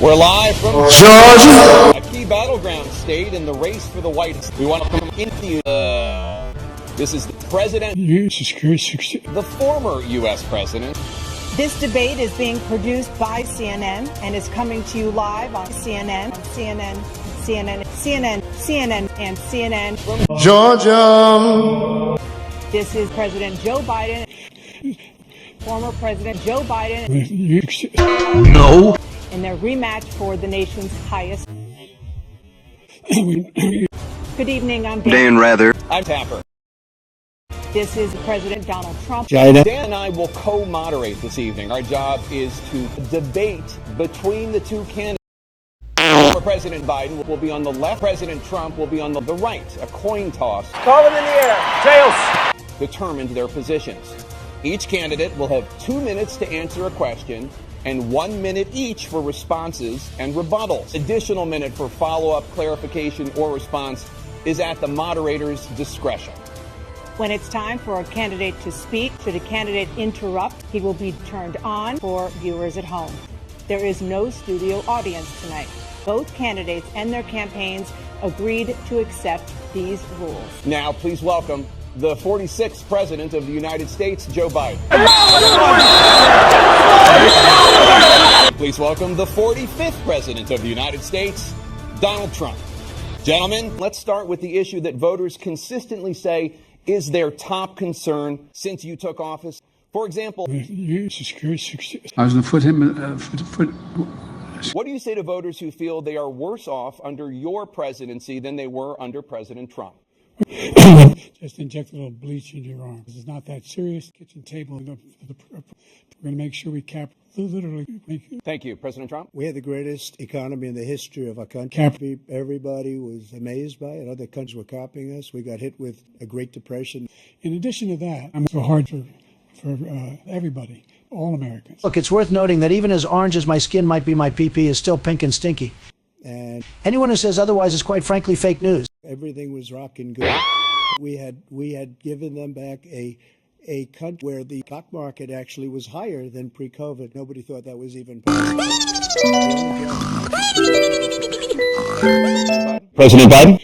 We're live from Georgia, a key battleground state in the race for the White House. We want to come into this is the president, the former U.S. president. This debate is being produced by CNN and is coming to you live on CNN, and CNN from Georgia. This is President Joe Biden, former President Joe Biden. No. In their rematch for the nation's highest. Good evening, I'm Dan. I'm Tapper. This is President Donald Trump. Dan and I will co-moderate this evening. Our job is to debate between the two candidates. Former President Biden will be on the left. President Trump will be on the right. A coin toss. Call them in the air. Tails. Determined their positions. Each candidate will have 2 minutes to answer a question and 1 minute each for responses and rebuttals. Additional minute for follow-up, clarification, or response is at the moderator's discretion. When it's time for a candidate to speak, should a candidate interrupt, he will be turned on for viewers at home. There is no studio audience tonight. Both candidates and their campaigns agreed to accept these rules. Now, please welcome the 46th President of the United States, Joe Biden. Please welcome the 45th President of the United States, Donald Trump. Gentlemen, let's start with the issue that voters consistently say is their top concern since you took office. For example, I was going to put him. What do you say to voters who feel they are worse off under your presidency than they were under President Trump? Just inject a little bleach into your arm. This is not that serious. Kitchen table. We're going to make sure we cap. Literally. Thank you, President Trump. We had the greatest economy in the history of our country. Everybody was amazed by it. Other countries were copying us. We got hit with a Great Depression. In addition to that, I'm so hard for everybody, all Americans. Look, it's worth noting that even as orange as my skin might be, my PP is still pink and stinky. And anyone who says otherwise is quite frankly fake news. Everything was rocking good. We had given them back a country where the stock market actually was higher than pre-COVID. Nobody thought that was even possible. President Biden?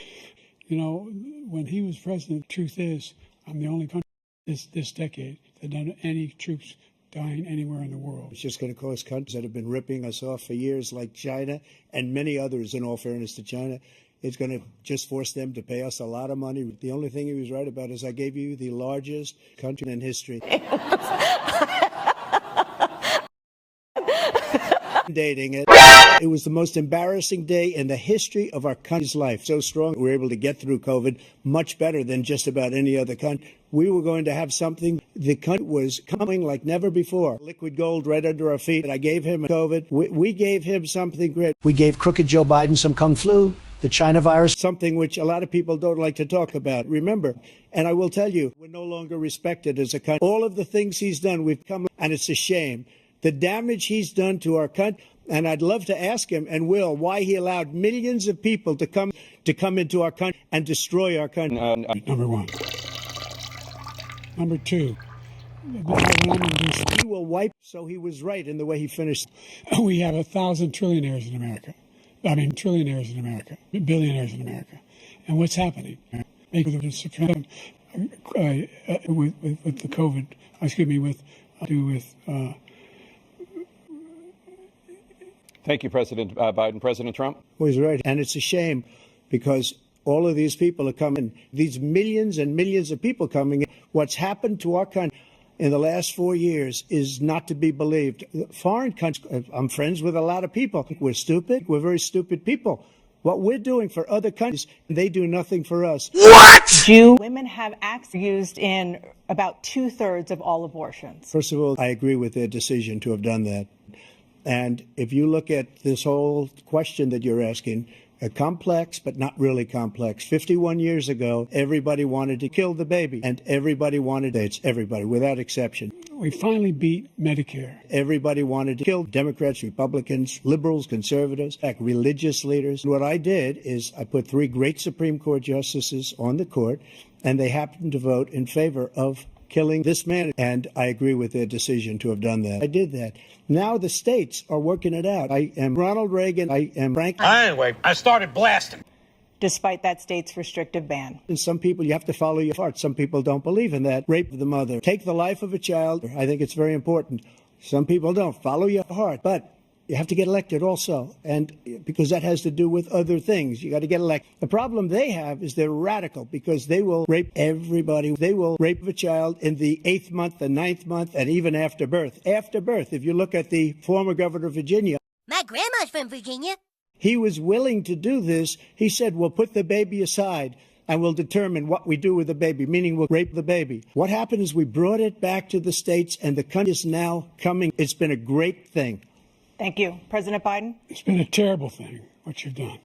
You know, when he was president, the truth is, I'm the only country this decade that done any troops dying anywhere in the world. It's just going to cost countries that have been ripping us off for years, like China and many others, in all fairness to China. It's going to just force them to pay us a lot of money. The only thing he was right about is I gave you the largest country in history. Dating it. It was the most embarrassing day in the history of our country's life. So strong, we were able to get through COVID much better than just about any other country. We were going to have something. The country was coming like never before. Liquid gold right under our feet. I gave him COVID. We gave him something great. We gave crooked Joe Biden some kung flu, the China virus. Something which a lot of people don't like to talk about. Remember, and I will tell you, we're no longer respected as a country. All of the things he's done, we've come, and it's a shame. The damage he's done to our country, and I'd love to ask him, and will, why he allowed millions of people to come into our country and destroy our country. Number one. Number two. He will wipe, so he was right in the way he finished. We have 1,000 trillionaires in America. Trillionaires in America, billionaires in America. And what's happening? With the COVID, Thank you, President Biden. President Trump? Well, he's right. And it's a shame because all of these people are coming, these millions and millions of people coming in. What's happened to our country in the last 4 years is not to be believed. Foreign countries, I'm friends with a lot of people. We're stupid. We're very stupid people. What we're doing for other countries, they do nothing for us. What? Women have access used in about 2/3 of all abortions. First of all, I agree with their decision to have done that. And if you look at this whole question that you're asking, complex, but not really complex. 51 years ago, everybody wanted to kill the baby, and everybody wanted it. Everybody, without exception. We finally beat Medicare. Everybody wanted to kill Democrats, Republicans, liberals, conservatives, religious leaders. What I did is I put 3 great Supreme Court justices on the court, and they happened to vote in favor of killing this man. And I agree with their decision to have done that. I did that. Now the states are working it out. I am Ronald Reagan. I am Franklin. Anyway, I started blasting. despite that state's restrictive ban. And some people, you have to follow your heart. Some people don't believe in that. Rape of the mother. Take the life of a child. I think it's very important. Some people don't. Follow your heart. But you have to get elected also. And because that has to do with other things. You got to get elected. The problem they have is they're radical because they will rape everybody. They will rape a child in the 8th month, the 9th month, and even after birth. After birth, if you look at the former governor of Virginia. My grandma's from Virginia. He was willing to do this. He said, we'll put the baby aside and we'll determine what we do with the baby, meaning we'll rape the baby. What happened is we brought it back to the states and the country is now coming. It's been a great thing. Thank you. President Biden? It's been a terrible thing, what you've done.